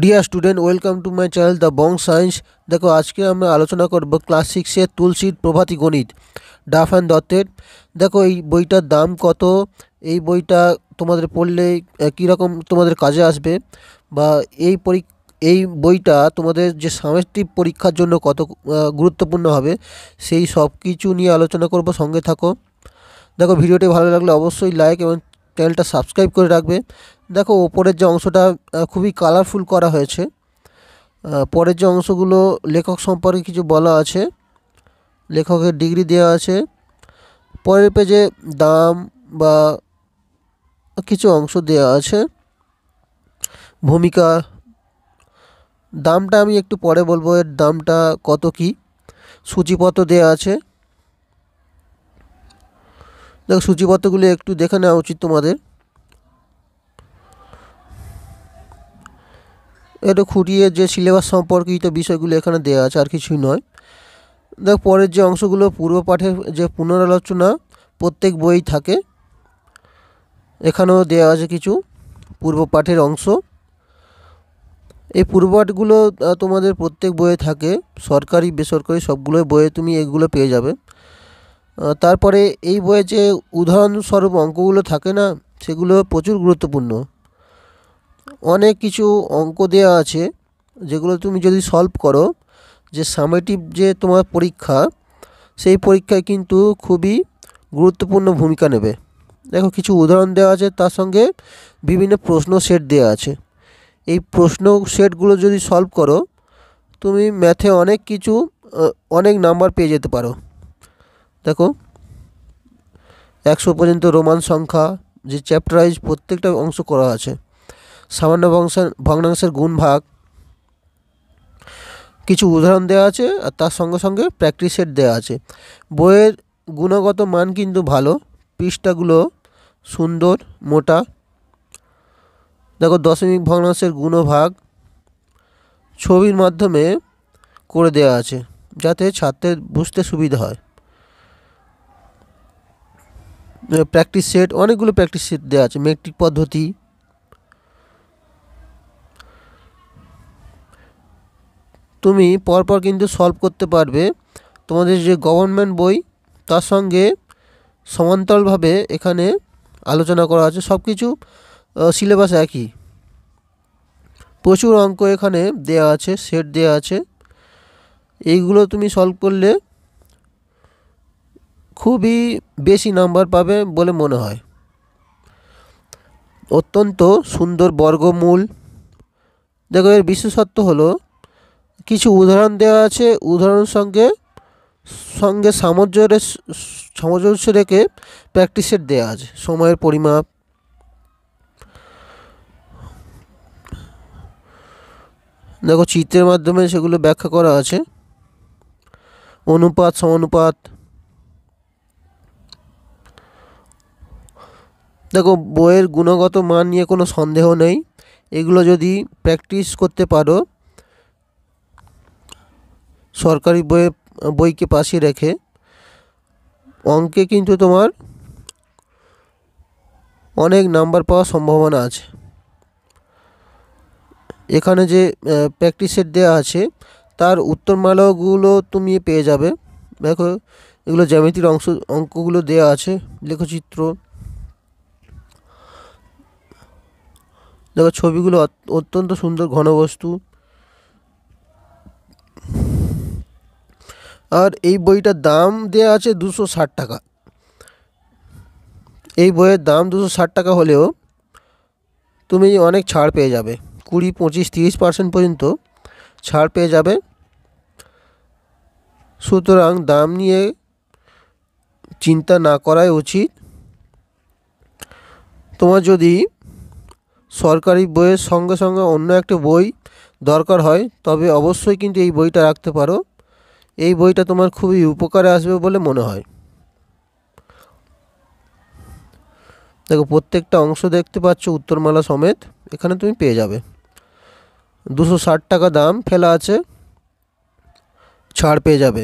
Dear student, welcome to my channel the Bong science. দেখো, আজকে আমরা আলোচনা করব ক্লাস 6-এর তুলসীর প্রভাতী গণিত ডাফ অ্যান্ড দত্তের। দেখো, এই বইটার দাম কত, এই বইটা তোমাদের পড়লে কীরকম তোমাদের কাজে আসবে, বা এই বইটা তোমাদের যে সামষ্টিক পরীক্ষার জন্য কত গুরুত্বপূর্ণ হবে, সেই সব কিছু নিয়ে আলোচনা করব। সঙ্গে থাকো। দেখো, ভিডিওটি ভালো লাগলে অবশ্যই লাইক এবং চ্যানেলটা সাবস্ক্রাইব করে রাখবে। দেখো, ওপরের যে অংশটা খুবই কালারফুল করা হয়েছে। পরের যে অংশগুলো লেখক সম্পর্কে কিছু বলা আছে, লেখকের ডিগ্রি দেওয়া আছে। পরের পেজে দাম বা কিছু অংশ দেওয়া আছে, ভূমিকা। দামটা আমি একটু পরে বলবো, এর দামটা কত কি। সূচিপত্র দেওয়া আছে। দেখো, সূচিপত্রগুলো একটু দেখে নেওয়া উচিত তোমাদের। একটু খুঁটিয়ে যে সিলেবাস সম্পর্কিত বিষয়গুলো এখানে দেওয়া আছে, আর কিছুই নয়। দেখো, পরের যে অংশগুলো পূর্ব পাঠের যে পুনরালোচনা প্রত্যেক বই থাকে, এখানেও দেওয়া আছে কিছু পূর্ব পাঠের অংশ। এই পূর্ব পাঠগুলো তোমাদের প্রত্যেক বইয়ে থাকে, সরকারি বেসরকারি সবগুলো বইয়ে তুমি এগুলো পেয়ে যাবে। তারপরে এই বইয়ে যে উদাহরণস্বরূপ অঙ্কগুলো থাকে না, সেগুলো প্রচুর গুরুত্বপূর্ণ। অনেক কিছু অঙ্ক দেওয়া আছে, যেগুলো তুমি যদি সলভ করো, যে সামেটিভ যে তোমার পরীক্ষা, সেই পরীক্ষায় কিন্তু খুবই গুরুত্বপূর্ণ ভূমিকা নেবে। দেখো, কিছু উদাহরণ দেওয়া আছে, তার সঙ্গে বিভিন্ন প্রশ্ন সেট দেওয়া আছে। এই প্রশ্ন সেটগুলো যদি সলভ করো, তুমি ম্যাথে অনেক নাম্বার পেয়ে যেতে পারো। দেখো, 100 পর্যন্ত রোমান সংখ্যা, যে চ্যাপ্টারাইজ প্রত্যেকটা অংশ করা আছে। সামান্য ভগ্নাংশের গুণ ভাগ, কিছু উদাহরণ দেওয়া আছে, আর তার সঙ্গে সঙ্গে প্র্যাকটিস সেট দেওয়া আছে। বইয়ের গুণগত মান কিন্তু ভালো, পৃষ্ঠাগুলো সুন্দর মোটা। দেখো, দশমিক ভগ্নাংশের গুণভাগ ছবির মাধ্যমে করে দেওয়া আছে, যাতে ছাত্রের বুঝতে সুবিধা হয়। প্র্যাকটিস সেট, অনেকগুলো প্র্যাকটিস সেট দেওয়া আছে। মেট্রিক পদ্ধতি, তুমি পরপর কিন্তু সলভ করতে পারবে। তোমাদের যে গভর্নমেন্ট বই, তার সঙ্গে সমান্তরালভাবে এখানে আলোচনা করা আছে। সব কিছু সিলেবাস একই। প্রচুর অঙ্ক এখানে দেওয়া আছে, সেট দেওয়া আছে। এইগুলো তুমি সলভ করলে খুবই বেশি নাম্বার পাবে বলে মনে হয়। অত্যন্ত সুন্দর বর্গমূল। দেখো, এর বিশেষত্ব হলো কিছু উদাহরণ দেওয়া আছে, উদাহরণের সঙ্গে সঙ্গে সামঞ্জস্য রেখে প্র্যাকটিস সেট দেওয়া আছে। সময়ের পরিমাপ, দেখো চিত্রের মাধ্যমে সেগুলো ব্যাখ্যা করা আছে। অনুপাত, সমানুপাত। দেখো, বইয়ের গুণগত মান নিয়ে কোনো সন্দেহ নেই। এগুলো যদি প্র্যাকটিস করতে পারো, সরকারি বইকে পাশে রেখে, অঙ্কে কিন্তু তোমার অনেক নাম্বার পাওয়ার সম্ভাবনা আছে। এখানে যে প্র্যাকটিস সেট দেওয়া আছে, তার উত্তরমালাগুলো তুমি পেয়ে যাবে। দেখো, এগুলো জ্যামিতির অঙ্কগুলো দেওয়া আছে, লেখচিত্র। দেখো, ছবিগুলো অত্যন্ত সুন্দর, ঘনবস্তু। আর এই বইটার দাম দেওয়া আছে 260 টাকা। এই বইয়ের দাম 260 টাকা হলেও তুমি অনেক ছাড় পেয়ে যাবে। 20, 25, 30% পর্যন্ত ছাড় পেয়ে যাবে। সুতরাং দাম নিয়ে চিন্তা না করাই উচিত। তোমার যদি সরকারি বইয়ের সঙ্গে সঙ্গে অন্য একটা বই দরকার হয়, তবে অবশ্যই কিন্তু এই বইটা রাখতে পারো। এই বইটা তোমার খুবই উপকারে আসবে বলে মনে হয়। দেখো, প্রত্যেকটা অংশ দেখতে পাচ্ছ উত্তরমালা সমেত, এখানে তুমি পেয়ে যাবে। 260 টাকা দাম ফেলা আছে, ছাড় পেয়ে যাবে।